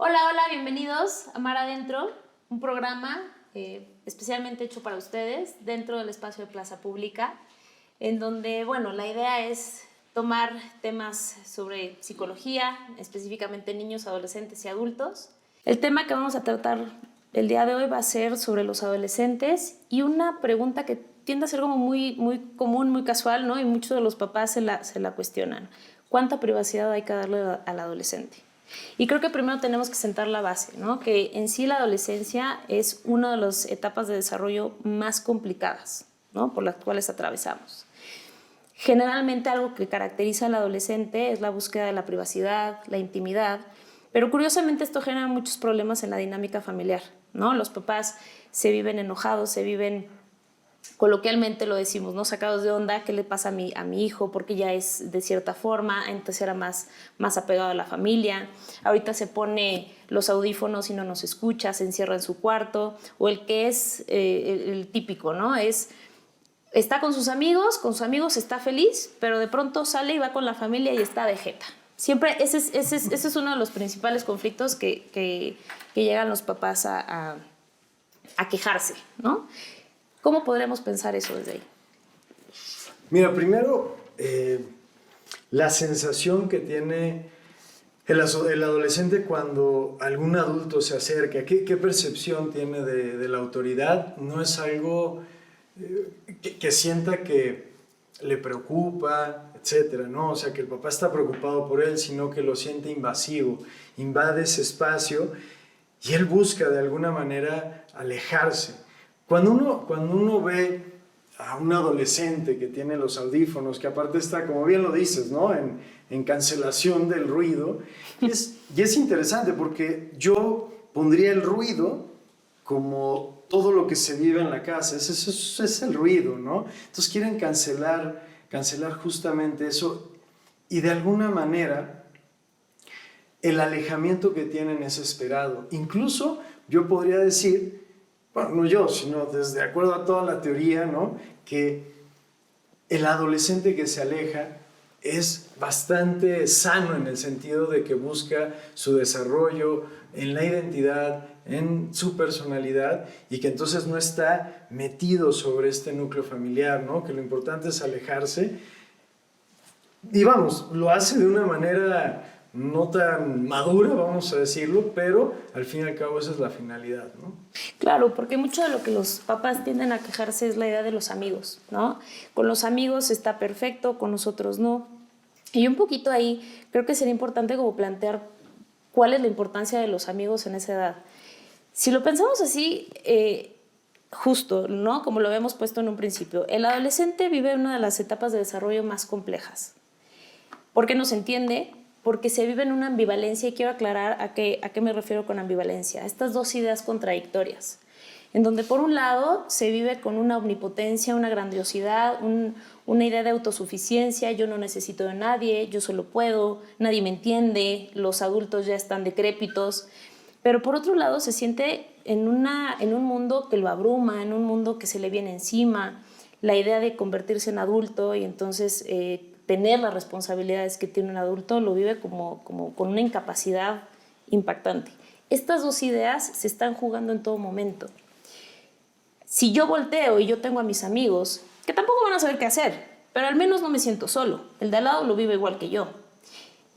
Hola, hola, bienvenidos a Mar Adentro, un programa especialmente hecho para ustedes dentro del espacio de Plaza Pública, en donde, bueno, la idea es tomar temas sobre psicología, específicamente niños, adolescentes y adultos. El tema que vamos a tratar el día de hoy va a ser sobre los adolescentes y una pregunta que tiende a ser como muy común, muy casual, ¿no? Y muchos de los papás se la cuestionan. ¿Cuánta privacidad hay que darle al adolescente? Y creo que primero tenemos que sentar la base, ¿no? Que en sí la adolescencia es una de las etapas de desarrollo más complicadas, ¿no? Por las cuales atravesamos. Generalmente algo que caracteriza al adolescente es la búsqueda de la privacidad, la intimidad, pero curiosamente esto genera muchos problemas en la dinámica familiar, ¿no? Los papás se viven enojados, se viven, coloquialmente lo decimos, ¿no? Sacados de onda, ¿qué le pasa a mi hijo? Porque ya es de cierta forma, entonces era más apegado a la familia. Ahorita se pone los audífonos y no nos escucha, se encierra en su cuarto. O el que es el típico, ¿no? Está con sus amigos está feliz, pero de pronto sale y va con la familia y está de jeta. Siempre ese es uno de los principales conflictos que llegan los papás a quejarse, ¿no? ¿Cómo podremos pensar eso desde ahí? Mira, primero, la sensación que tiene el adolescente cuando algún adulto se acerca, ¿qué percepción tiene de la autoridad? No es algo que sienta que le preocupa, etcétera, ¿no? O sea, que el papá está preocupado por él, sino que lo siente invasivo, invade ese espacio y él busca de alguna manera alejarse. Cuando uno ve a un adolescente que tiene los audífonos, que aparte está, como bien lo dices, ¿no? en cancelación del ruido, y es interesante porque yo pondría el ruido como todo lo que se vive en la casa, ese es el ruido, ¿no? Entonces quieren cancelar justamente eso y de alguna manera el alejamiento que tienen es esperado. Incluso yo podría decir, bueno, no yo, sino desde acuerdo a toda la teoría, ¿no? Que el adolescente que se aleja es bastante sano en el sentido de que busca su desarrollo en la identidad, en su personalidad y que entonces no está metido sobre este núcleo familiar, ¿no? Que lo importante es alejarse y vamos, lo hace de una manera no tan madura, vamos a decirlo, pero al fin y al cabo esa es la finalidad, ¿no? Claro, porque mucho de lo que los papás tienden a quejarse es la idea de los amigos, ¿no? Con los amigos está perfecto, con nosotros no. Y un poquito ahí creo que sería importante como plantear cuál es la importancia de los amigos en esa edad. Si lo pensamos así, justo, ¿no? Como lo habíamos puesto en un principio, el adolescente vive una de las etapas de desarrollo más complejas. ¿Por qué no se entiende? Porque se vive en una ambivalencia y quiero aclarar a qué me refiero con ambivalencia. Estas dos ideas contradictorias, en donde por un lado se vive con una omnipotencia, una grandiosidad, una idea de autosuficiencia, yo no necesito de nadie, yo solo puedo, nadie me entiende, los adultos ya están decrépitos, pero por otro lado se siente en un mundo que lo abruma, en un mundo que se le viene encima, la idea de convertirse en adulto y entonces tener las responsabilidades que tiene un adulto, lo vive como con una incapacidad impactante. Estas dos ideas se están jugando en todo momento. Si yo volteo y yo tengo a mis amigos, que tampoco van a saber qué hacer, pero al menos no me siento solo. El de al lado lo vive igual que yo.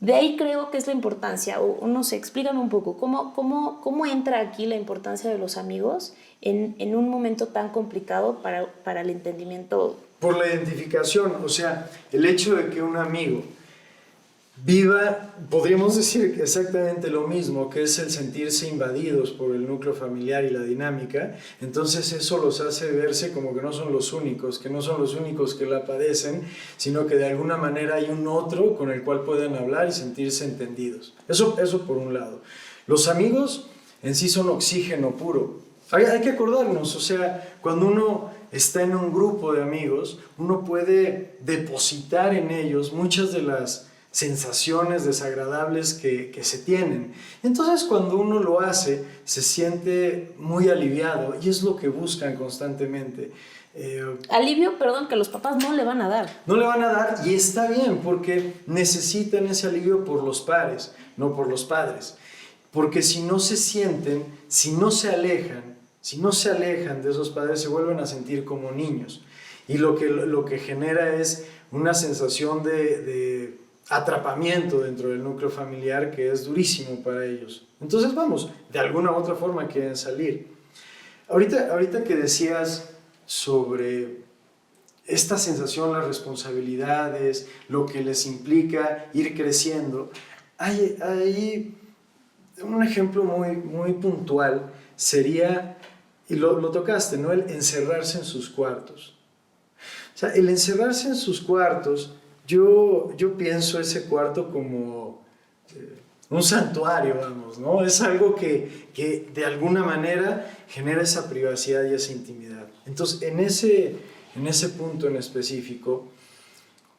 De ahí creo que es la importancia, o no sé, explícame un poco, ¿cómo entra aquí la importancia de los amigos en un momento tan complicado para el entendimiento? Por la identificación, o sea, el hecho de que un amigo viva, podríamos decir exactamente lo mismo, que es el sentirse invadidos por el núcleo familiar y la dinámica, entonces eso los hace verse como que no son los únicos, que la padecen, sino que de alguna manera hay un otro con el cual pueden hablar y sentirse entendidos. Eso por un lado. Los amigos en sí son oxígeno puro. Hay que acordarnos, o sea, cuando uno está en un grupo de amigos, uno puede depositar en ellos muchas de las sensaciones desagradables que se tienen. Entonces, cuando uno lo hace, se siente muy aliviado y es lo que buscan constantemente. Alivio, perdón, que los papás no le van a dar. No le van a dar y está bien porque necesitan ese alivio por los pares, no por los padres. porque si no se sienten, si no se alejan de esos padres, se vuelven a sentir como niños. Y lo que genera es una sensación de atrapamiento dentro del núcleo familiar que es durísimo para ellos. Entonces, vamos, de alguna u otra forma quieren salir. Ahorita que decías sobre esta sensación, las responsabilidades, lo que les implica ir creciendo, hay un ejemplo muy puntual, sería, y lo tocaste, ¿no? El encerrarse en sus cuartos. O sea, el encerrarse en sus cuartos, yo pienso ese cuarto como un santuario, vamos, ¿no? Es algo que de alguna manera genera esa privacidad y esa intimidad. Entonces, en ese punto en específico,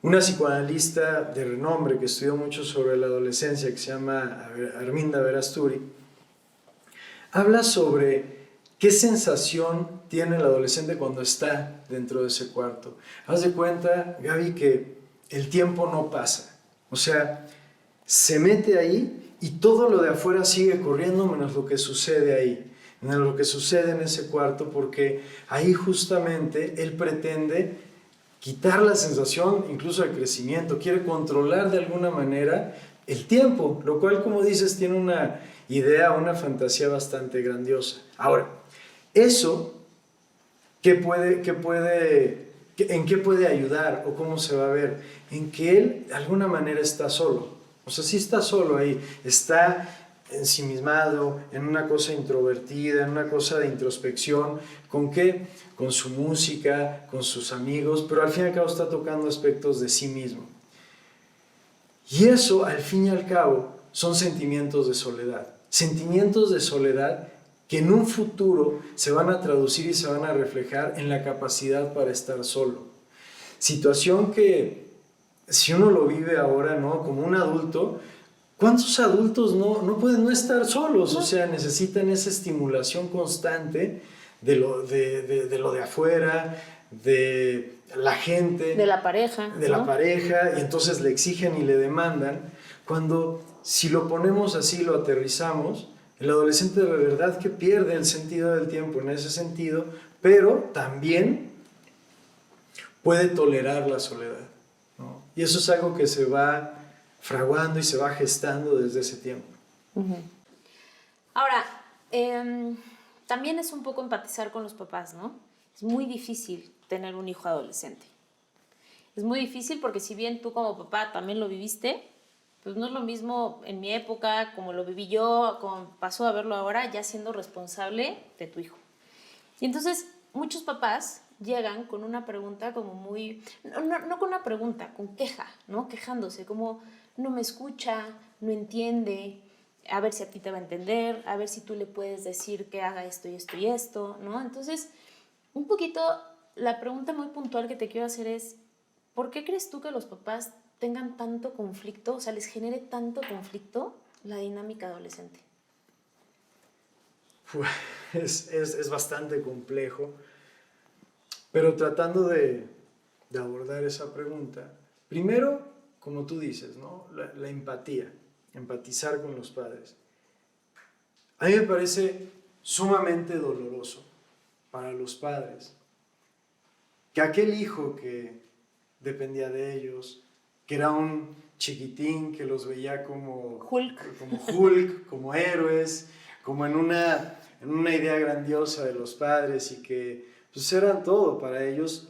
una psicoanalista de renombre que estudió mucho sobre la adolescencia, que se llama Arminda Verasturi, habla sobre qué sensación tiene el adolescente cuando está dentro de ese cuarto. Haz de cuenta, Gaby, que el tiempo no pasa. O sea, se mete ahí y todo lo de afuera sigue corriendo menos lo que sucede ahí, menos lo que sucede en ese cuarto, porque ahí justamente él pretende quitar la sensación incluso de crecimiento, quiere controlar de alguna manera el tiempo, lo cual, como dices, tiene una idea, una fantasía bastante grandiosa. Ahora, eso, ¿en qué puede ayudar o cómo se va a ver? En que él de alguna manera está solo. O sea, sí está solo ahí, está ensimismado, en una cosa introvertida, en una cosa de introspección. ¿Con qué? Con su música, con sus amigos, pero al fin y al cabo está tocando aspectos de sí mismo. Y eso, al fin y al cabo, son sentimientos de soledad. Sentimientos de soledad que en un futuro se van a traducir y se van a reflejar en la capacidad para estar solo. Situación que, si uno lo vive ahora, ¿no? Como un adulto, ¿cuántos adultos no pueden no estar solos? O sea, necesitan esa estimulación constante de lo de afuera, de la gente, de la pareja, de la pareja, y entonces le exigen y le demandan, cuando si lo ponemos así, lo aterrizamos, el adolescente de verdad que pierde el sentido del tiempo en ese sentido, pero también puede tolerar la soledad, ¿no? Y eso es algo que se va fraguando y se va gestando desde ese tiempo. Uh-huh. Ahora, también es un poco empatizar con los papás, ¿no? Es muy difícil tener un hijo adolescente. Es muy difícil porque si bien tú como papá también lo viviste, pues no es lo mismo en mi época, como lo viví yo, como pasó a verlo ahora, ya siendo responsable de tu hijo. Y entonces muchos papás llegan con una pregunta como muy, no con una pregunta, con queja, ¿no? Quejándose, como no me escucha, no entiende, a ver si a ti te va a entender, a ver si tú le puedes decir que haga esto y esto y esto, ¿no? Entonces, un poquito la pregunta muy puntual que te quiero hacer es, ¿por qué crees tú que los papás tengan tanto conflicto, o sea, les genere tanto conflicto la dinámica adolescente? Es bastante complejo, pero tratando de abordar esa pregunta, primero, como tú dices, ¿no? La empatía, empatizar con los padres. A mí me parece sumamente doloroso para los padres que aquel hijo que dependía de ellos, que era un chiquitín que los veía como Hulk, como héroes, como en una idea grandiosa de los padres y que pues eran todo para ellos,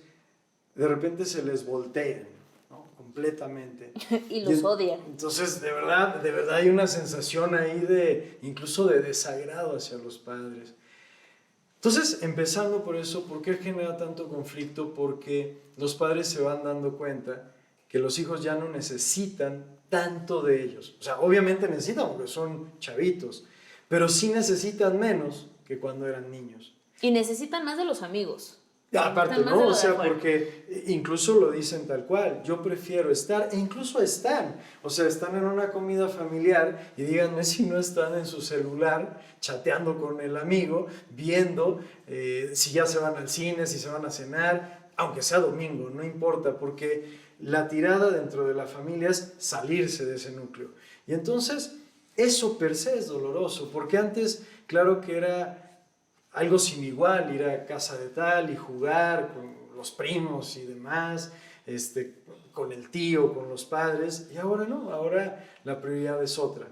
de repente se les voltean, ¿no? Completamente. Y los odian. Entonces, de verdad hay una sensación ahí incluso de desagrado hacia los padres. Entonces, empezando por eso, ¿por qué genera tanto conflicto? Porque los padres se van dando cuenta que los hijos ya no necesitan tanto de ellos. O sea, obviamente necesitan porque son chavitos, pero sí necesitan menos que cuando eran niños. Y necesitan más de los amigos. Aparte, ¿no? O sea, porque incluso lo dicen tal cual, yo prefiero estar, e incluso están, o sea, están en una comida familiar y díganme si no están en su celular chateando con el amigo, viendo si ya se van al cine, si se van a cenar, aunque sea domingo, no importa, porque la tirada dentro de la familia es salirse de ese núcleo. Y entonces eso per se es doloroso, porque antes, claro que era algo sin igual, ir a casa de tal y jugar con los primos y demás, con el tío, con los padres, y ahora no, ahora la prioridad es otra.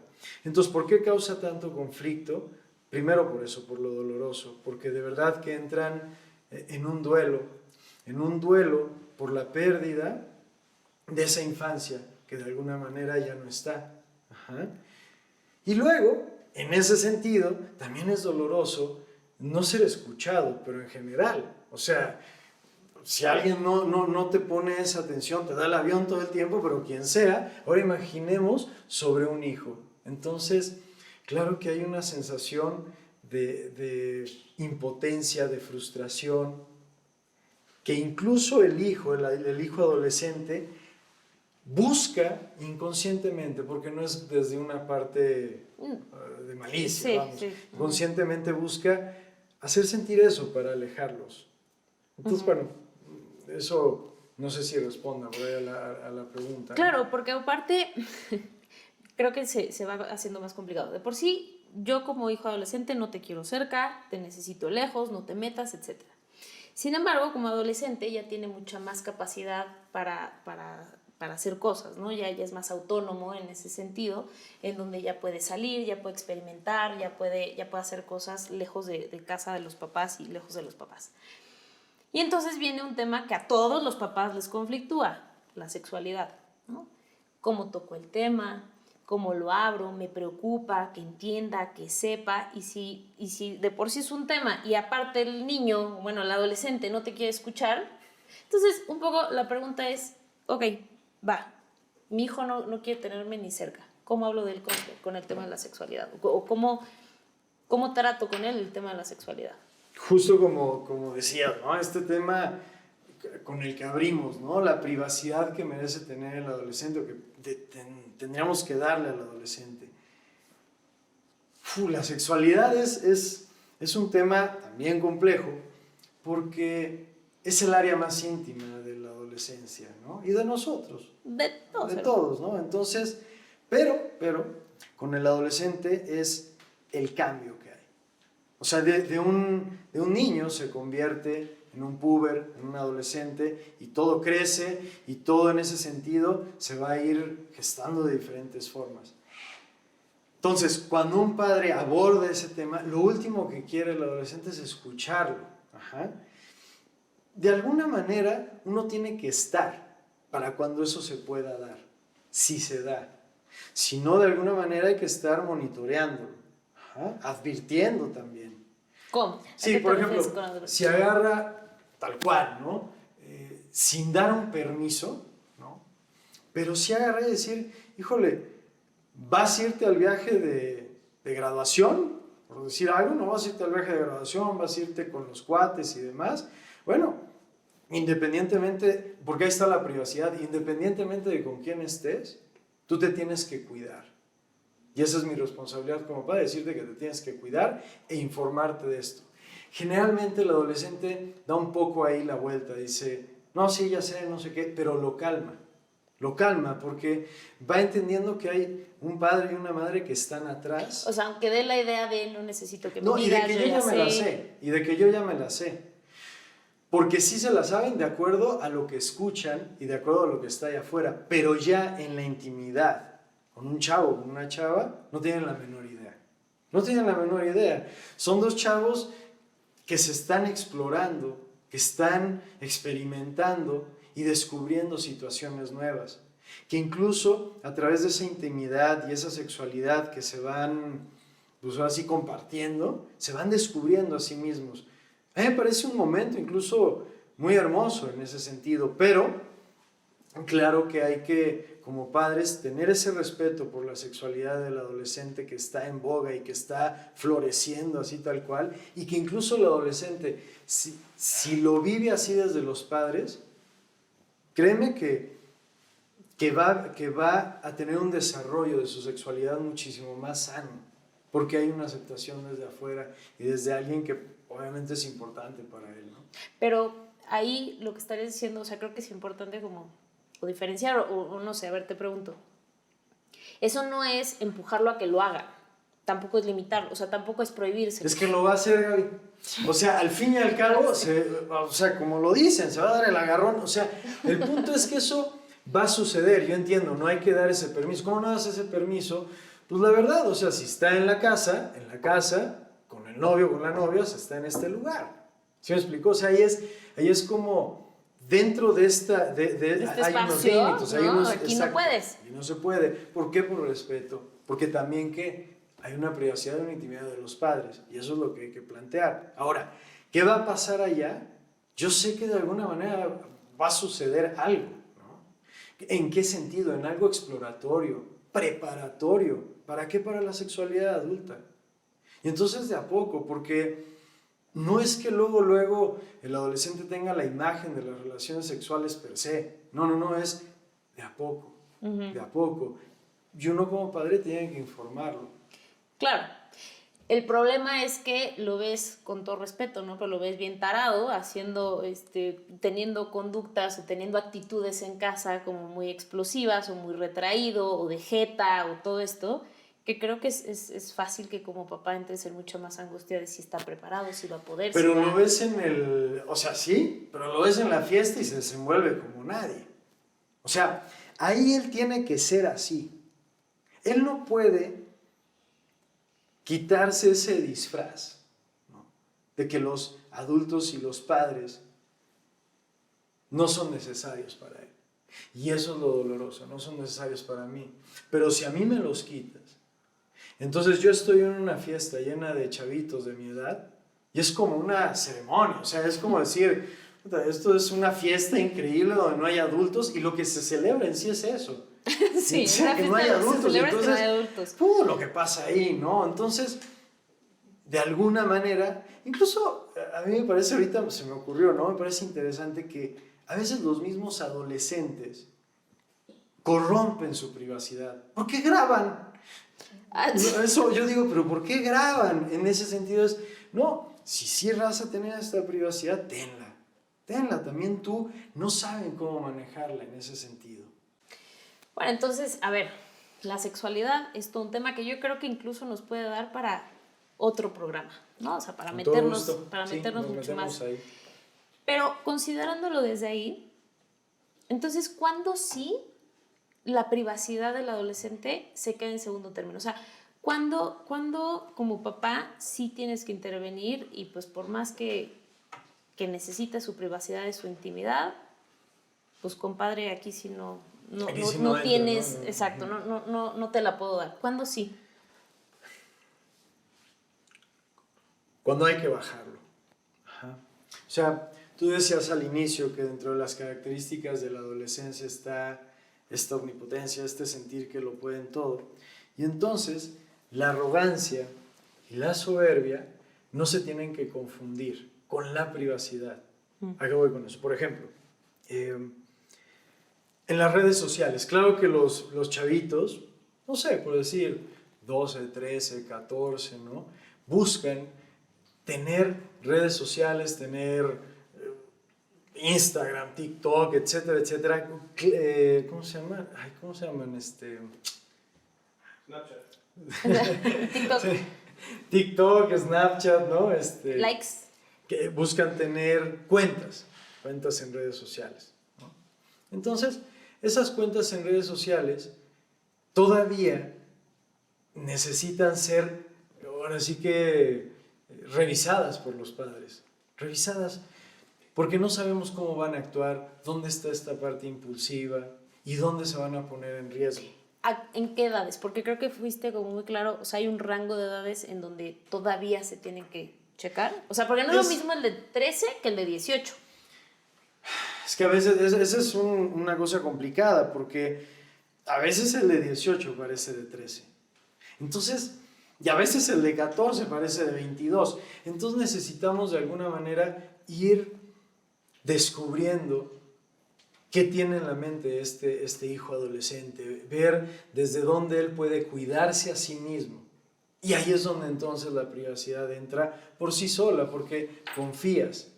Entonces, ¿por qué causa tanto conflicto? Primero por eso, por lo doloroso, porque de verdad que entran en un duelo por la pérdida de esa infancia que de alguna manera ya no está. Ajá. Y luego, en ese sentido, también es doloroso no ser escuchado, pero en general. O sea, si alguien no te pone esa atención, te da el avión todo el tiempo, pero quien sea, ahora imaginemos sobre un hijo. Entonces, claro que hay una sensación de impotencia, de frustración, que incluso el hijo adolescente, busca inconscientemente, porque no es desde una parte de malicia, Sí, vamos, sí. conscientemente busca hacer sentir eso para alejarlos. Entonces, bueno, eso no sé si responda por ahí a la pregunta. Claro, porque aparte creo que se va haciendo más complicado. De por sí, yo como hijo adolescente no te quiero cerca, te necesito lejos, no te metas, etc. Sin embargo, como adolescente ya tiene mucha más capacidad para hacer cosas, ¿no? Ya es más autónomo en ese sentido, en donde ya puede salir, ya puede experimentar, ya puede hacer cosas lejos de casa de los papás y lejos de los papás. Y entonces viene un tema que a todos los papás les conflictúa, la sexualidad, ¿no? Cómo toco el tema, cómo lo abro, me preocupa, que entienda, que sepa, y si de por sí es un tema y aparte el niño, bueno, el adolescente no te quiere escuchar, entonces un poco la pregunta es, ok, va, mi hijo no quiere tenerme ni cerca, ¿cómo hablo de él con el tema de la sexualidad? ¿O cómo trato con él el tema de la sexualidad? Justo como decías, ¿no? Este tema con el que abrimos, ¿no? La privacidad que merece tener el adolescente o que tendríamos que darle al adolescente. La sexualidad es un tema también complejo porque es el área más íntima de la adolescencia, ¿no? Y de nosotros. De todos. De todos, ¿no? Entonces, pero con el adolescente es el cambio que hay. O sea, de un niño se convierte en un puber, en un adolescente, y todo crece, y todo en ese sentido se va a ir gestando de diferentes formas. Entonces, cuando un padre aborda ese tema, lo último que quiere el adolescente es escucharlo. Ajá. De alguna manera, uno tiene que estar para cuando eso se pueda dar, si se da. Si no, de alguna manera hay que estar monitoreándolo, advirtiendo también. ¿Cómo? Sí, por ejemplo, si agarra tal cual, ¿no? Sin dar un permiso, ¿no? Pero si agarra y decir, híjole, ¿vas a irte al viaje de graduación? Por decir algo, ¿no? ¿Vas a irte al viaje de graduación? ¿Vas a irte con los cuates y demás? Bueno, independientemente, porque ahí está la privacidad, independientemente de con quién estés, tú te tienes que cuidar. Y esa es mi responsabilidad como padre, decirte que te tienes que cuidar e informarte de esto. Generalmente el adolescente da un poco ahí la vuelta, dice, no, sí, ya sé, no sé qué, pero lo calma porque va entendiendo que hay un padre y una madre que están atrás. O sea, aunque dé la idea de no necesito que me no, digas, y de que yo ya me la sé, y de que yo ya me la sé. Porque sí se la saben de acuerdo a lo que escuchan y de acuerdo a lo que está allá afuera, pero ya en la intimidad, con un chavo, con una chava, no tienen la menor idea. No tienen la menor idea. Son dos chavos que se están explorando, que están experimentando y descubriendo situaciones nuevas. Que incluso a través de esa intimidad y esa sexualidad que se van, pues así compartiendo, se van descubriendo a sí mismos. A mí me parece un momento incluso muy hermoso en ese sentido, pero claro que hay que, como padres, tener ese respeto por la sexualidad del adolescente que está en boga y que está floreciendo así tal cual, y que incluso el adolescente, si lo vive así desde los padres, créeme que va a tener un desarrollo de su sexualidad muchísimo más sano, porque hay una aceptación desde afuera y desde alguien que obviamente es importante para él, ¿no? Pero ahí lo que estarías diciendo, o sea, creo que es importante como o diferenciar o no sé, a ver, te pregunto. eso no es empujarlo a que lo haga, tampoco es limitarlo, o sea, tampoco es prohibirse. Es que lo va a hacer, Gaby. O sea, al fin y al cabo, o sea, como lo dicen, se va a dar el agarrón. O sea, el punto es que eso va a suceder. Yo entiendo, no hay que dar ese permiso. ¿Cómo no das ese permiso? Pues la verdad, o sea, si está en la casa, con el novio, con la novia, se está en este lugar. ¿Sí me explicó? O sea, ahí es como dentro de esta, este hay unos espacio, límites. ¿no? Hay unos, Aquí exacto, no puedes. y no se puede. ¿Por qué? Por respeto. Porque también que hay una privacidad y una intimidad de los padres. Y eso es lo que hay que plantear. Ahora, ¿qué va a pasar allá? Yo sé que de alguna manera va a suceder algo, ¿no? ¿En qué sentido? En algo exploratorio, preparatorio. ¿Para qué? Para la sexualidad adulta. Y entonces de a poco, porque no es que luego el adolescente tenga la imagen de las relaciones sexuales per se. No, es de a poco, de a poco. Y uno como padre tiene que informarlo. Claro. El problema es que lo ves con todo respeto, ¿no? Pero lo ves bien tarado, teniendo conductas o teniendo actitudes en casa como muy explosivas o muy retraído o de jeta o todo esto, que creo que es fácil que como papá entres en mucha más angustia de si está preparado, si va a poder. Pero si lo ves o sea, sí, pero lo ves en la fiesta y se desenvuelve como nadie. O sea, ahí él tiene que ser así. Él no puede quitarse ese disfraz, ¿no? De que los adultos y los padres no son necesarios para él. Y eso es lo doloroso, no son necesarios para mí. Pero si a mí me los quitas, entonces yo estoy en una fiesta llena de chavitos de mi edad y es como una ceremonia, o sea, es como decir, esto es una fiesta increíble donde no hay adultos y lo que se celebra en sí es eso. Sí, o sea, que no hay adultos. Entonces, que no hay adultos. Lo que pasa ahí, ¿no? Entonces, de alguna manera, incluso a mí me parece, ahorita se me ocurrió, ¿no? Me parece interesante que a veces los mismos adolescentes corrompen su privacidad. ¿Por qué graban? Eso yo digo, pero ¿por qué graban? En ese sentido es, no, si vas a tener esta privacidad, tenla, también tú no saben cómo manejarla en ese sentido. Bueno, entonces, a ver, la sexualidad es todo un tema que yo creo que incluso nos puede dar para otro programa, ¿no? O sea, para meternos mucho más. Ahí. Pero considerándolo desde ahí, entonces, ¿cuándo sí la privacidad del adolescente se queda en segundo término? O sea, ¿cuándo como papá sí tienes que intervenir y pues por más que necesite su privacidad y su intimidad, pues compadre, aquí sí no tienes, entra, ¿no? exacto, no te la puedo dar. ¿Cuándo sí? Cuando hay que bajarlo. Ajá. O sea, tú decías al inicio que dentro de las características de la adolescencia está esta omnipotencia, este sentir que lo pueden todo. Y entonces, la arrogancia y la soberbia no se tienen que confundir con la privacidad. ¿A qué voy con eso? Por ejemplo, en las redes sociales, claro que los chavitos, no sé, por decir 12, 13, 14, ¿no? Buscan tener redes sociales, tener Instagram, TikTok, etcétera, etcétera. ¿Cómo se llaman? ¿Cómo se llaman? Snapchat. TikTok. Sí. TikTok, Snapchat, ¿no? Likes. Que buscan tener cuentas en redes sociales, ¿no? Entonces, esas cuentas en redes sociales todavía necesitan ser, ahora sí que, revisadas por los padres. Revisadas porque no sabemos cómo van a actuar, dónde está esta parte impulsiva y dónde se van a poner en riesgo. ¿En qué edades? Porque creo que fuiste como muy claro, o sea, hay un rango de edades en donde todavía se tienen que checar. O sea, porque no es lo mismo el de 13 que el de 18. Es que a veces esa es una cosa complicada, porque a veces el de 18 parece de 13. Entonces, y a veces el de 14 parece de 22. Entonces necesitamos de alguna manera ir descubriendo qué tiene en la mente este hijo adolescente, ver desde dónde él puede cuidarse a sí mismo. Y ahí es donde entonces la privacidad entra por sí sola, porque confías.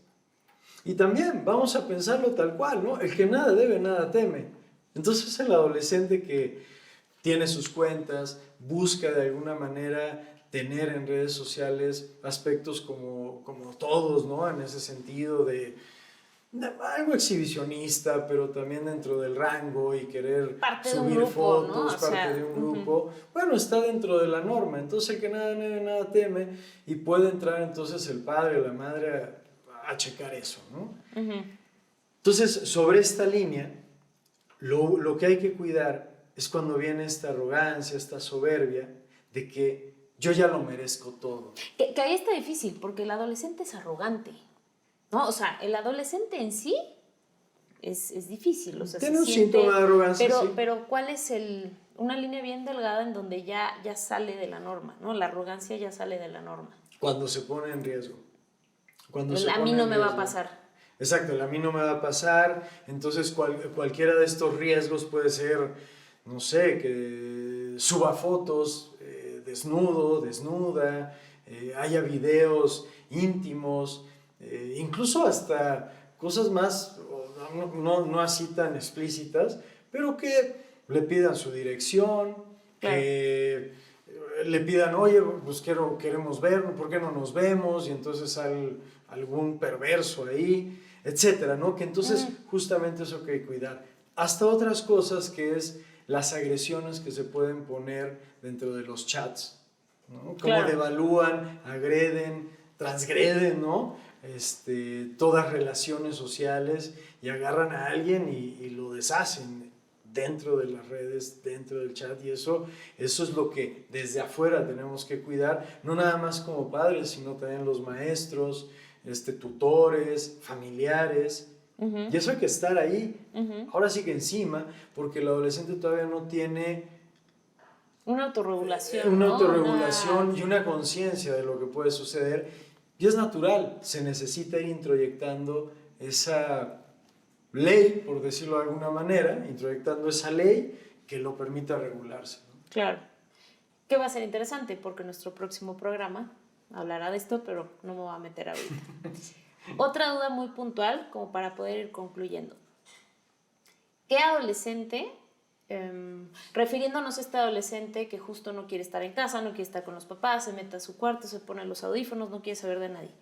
Y también vamos a pensarlo tal cual, ¿no? El que nada debe, nada teme. Entonces el adolescente que tiene sus cuentas, busca de alguna manera tener en redes sociales aspectos como todos, ¿no? En ese sentido de algo exhibicionista, pero también dentro del rango y querer parte subir de un grupo, fotos, ¿no? O parte sea, de un grupo. Bueno, está dentro de la norma, entonces el que nada debe, nada teme, y puede entrar entonces el padre o la madre a checar eso, ¿no? Entonces, sobre esta línea, lo que hay que cuidar es cuando viene esta arrogancia, esta soberbia de que yo ya lo merezco todo. Que ahí está difícil, porque el adolescente es arrogante, ¿no? O sea, el adolescente en sí es difícil, o sea, Tiene se un siente, síntoma de arrogancia, sí. pero ¿cuál es una línea bien delgada en donde ya sale de la norma, ¿no? La arrogancia ya sale de la norma. Cuando se pone en riesgo. A mí no me va a pasar. Exacto, el a mí no me va a pasar, entonces cualquiera de estos riesgos puede ser, no sé, que suba fotos desnudo, desnuda, haya videos íntimos, incluso hasta cosas más, no así tan explícitas, pero que le pidan su dirección, Claro. que le pidan, oye, pues queremos vernos, ¿por qué no nos vemos? Y entonces hay algún perverso ahí, etcétera, ¿no? Que entonces justamente eso que hay que cuidar. Hasta otras cosas que es las agresiones que se pueden poner dentro de los chats, ¿no? Cómo Claro. devalúan, agreden, transgreden, ¿no? Todas relaciones sociales y agarran a alguien y lo deshacen dentro de las redes, dentro del chat, y eso es lo que desde afuera tenemos que cuidar, no nada más como padres, sino también los maestros, tutores, familiares, y eso hay que estar ahí, ahora sí que encima, porque el adolescente todavía no tiene Una autorregulación, una ¿no? autorregulación y una conciencia de lo que puede suceder, y es natural, se necesita ir introyectando esa ley, por decirlo de alguna manera, introyectando esa ley que lo permita regularse, ¿no? Claro. Que va a ser interesante porque nuestro próximo programa hablará de esto, pero no me voy a meter ahorita. Otra duda muy puntual, como para poder ir concluyendo. ¿Qué adolescente, refiriéndonos a este adolescente que justo no quiere estar en casa, no quiere estar con los papás, se mete a su cuarto, se pone los audífonos, no quiere saber de nadie?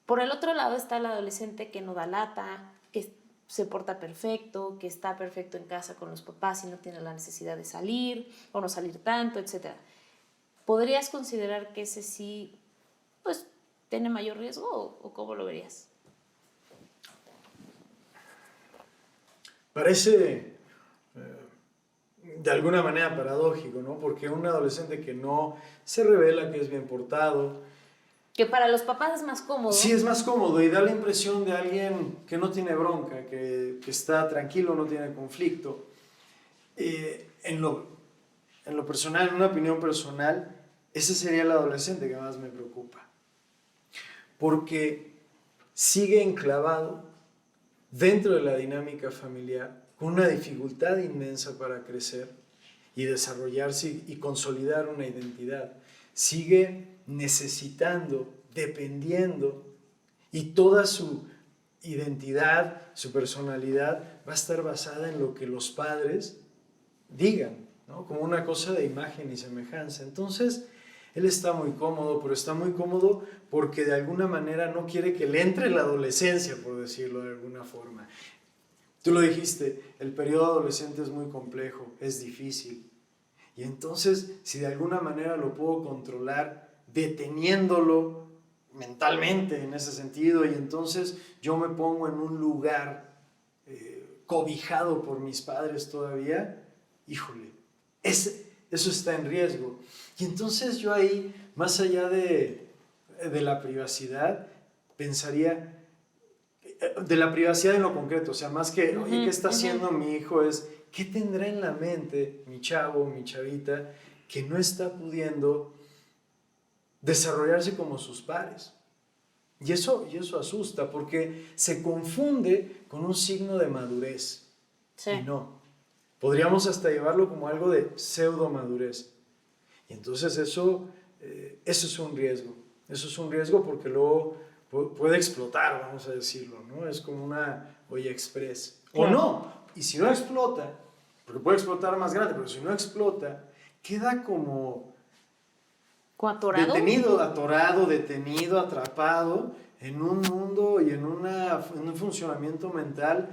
Por el otro lado está el adolescente que no da lata, que se porta perfecto, que está perfecto en casa con los papás y no tiene la necesidad de salir o no salir tanto, etc. ¿Podrías considerar que ese sí, pues, tiene mayor riesgo o cómo lo verías? Parece de alguna manera paradójico, ¿no? Porque un adolescente que no se revela, que es bien portado, Que para los papás es más cómodo. sí, es más cómodo y da la impresión de alguien que no tiene bronca, que está tranquilo, no tiene conflicto. En lo personal, en una opinión personal, ese sería el adolescente que más me preocupa. Porque sigue enclavado dentro de la dinámica familiar, con una dificultad inmensa para crecer y desarrollarse y consolidar una identidad. Sigue necesitando, dependiendo, y toda su identidad, su personalidad va a estar basada en lo que los padres digan, ¿no? Como una cosa de imagen y semejanza. Entonces, él está muy cómodo, pero está muy cómodo porque de alguna manera no quiere que le entre la adolescencia, por decirlo de alguna forma. Tú lo dijiste, el periodo adolescente es muy complejo, es difícil. Y entonces, si de alguna manera lo puedo controlar, deteniéndolo mentalmente en ese sentido, y entonces yo me pongo en un lugar cobijado por mis padres todavía, híjole, eso está en riesgo. Y entonces yo ahí, más allá de la privacidad, pensaría, de la privacidad en lo concreto, o sea, más que, oye, ¿qué está haciendo mi hijo? Es, ¿qué tendrá en la mente mi chavo, mi chavita, que no está pudiendo desarrollarse como sus pares? Y eso asusta, porque se confunde con un signo de madurez. Sí. Y no. Podríamos hasta llevarlo como algo de pseudo madurez. Y entonces eso es un riesgo. Eso es un riesgo porque luego puede explotar, vamos a decirlo, ¿no? Es como una olla express. Claro. O no. Y si no explota, porque puede explotar más grande, pero si no explota, queda como ¿Atorado? detenido, atorado, detenido, atrapado en un mundo y en un funcionamiento mental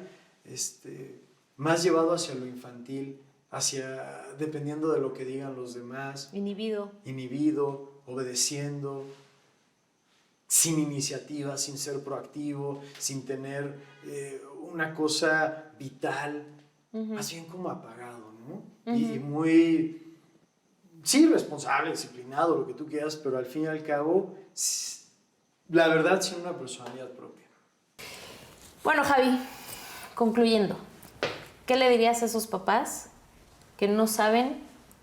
más llevado hacia lo infantil, dependiendo de lo que digan los demás. Inhibido, obedeciendo, sin iniciativa, sin ser proactivo, sin tener una cosa vital, más bien como apagado, ¿no? Y muy, sí, responsable, disciplinado, lo que tú quieras, pero al fin y al cabo, la verdad, sin una personalidad propia. Bueno, Javi, concluyendo, ¿qué le dirías a esos papás que no saben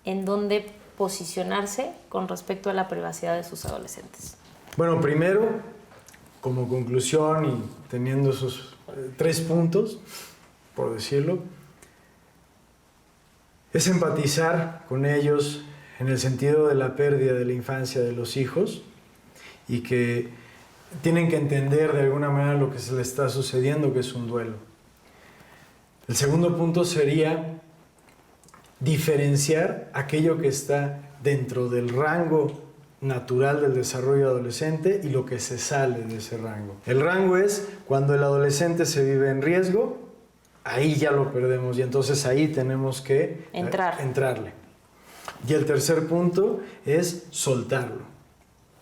en dónde posicionarse con respecto a la privacidad de sus adolescentes? Bueno, primero, como conclusión y teniendo esos 3 puntos, por decirlo, es empatizar con ellos en el sentido de la pérdida de la infancia de los hijos y que tienen que entender de alguna manera lo que se les está sucediendo, que es un duelo. El segundo punto sería diferenciar aquello que está dentro del rango natural del desarrollo adolescente y lo que se sale de ese rango. El rango es cuando el adolescente se vive en riesgo, ahí ya lo perdemos y entonces ahí tenemos que entrarle. Y el tercer punto es soltarlo.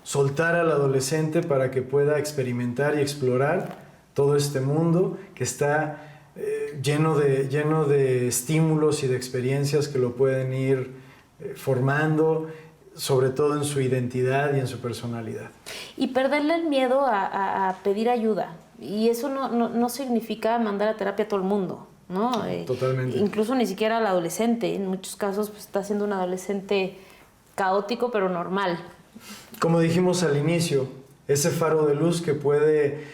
Soltar al adolescente para que pueda experimentar y explorar todo este mundo que está lleno de estímulos y de experiencias que lo pueden ir formando, sobre todo en su identidad y en su personalidad. Y perderle el miedo a pedir ayuda. Y eso no significa mandar a terapia a todo el mundo, ¿no? Totalmente. Incluso ni siquiera al adolescente. En muchos casos pues, está siendo un adolescente caótico, pero normal. Como dijimos al inicio, ese faro de luz que puede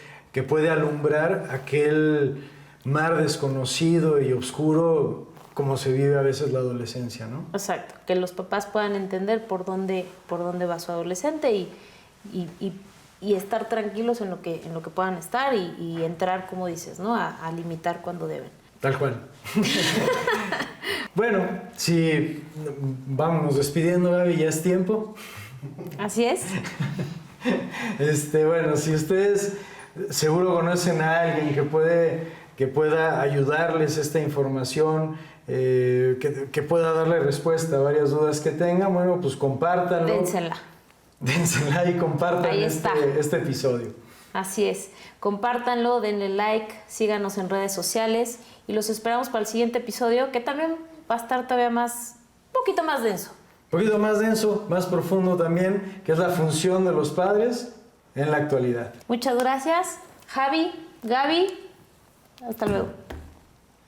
alumbrar aquel mar desconocido y oscuro como se vive a veces la adolescencia, ¿no? Exacto, que los papás puedan entender por dónde va su adolescente y estar tranquilos en lo que puedan estar y entrar, como dices, ¿no? A limitar cuando deben. Tal cual. Bueno, si vámonos despidiendo, Gaby, ya es tiempo. Así es. Bueno, si ustedes seguro conocen a alguien que pueda ayudarles esta información, que pueda darle respuesta a varias dudas que tengan, bueno, pues compártanlo. Dénsela y compartan este episodio. Así es. Compártanlo, denle like, síganos en redes sociales y los esperamos para el siguiente episodio, que también va a estar todavía un poquito más denso. Un poquito más denso, más profundo también, que es la función de los padres en la actualidad. Muchas gracias, Javi, Gaby. Hasta luego.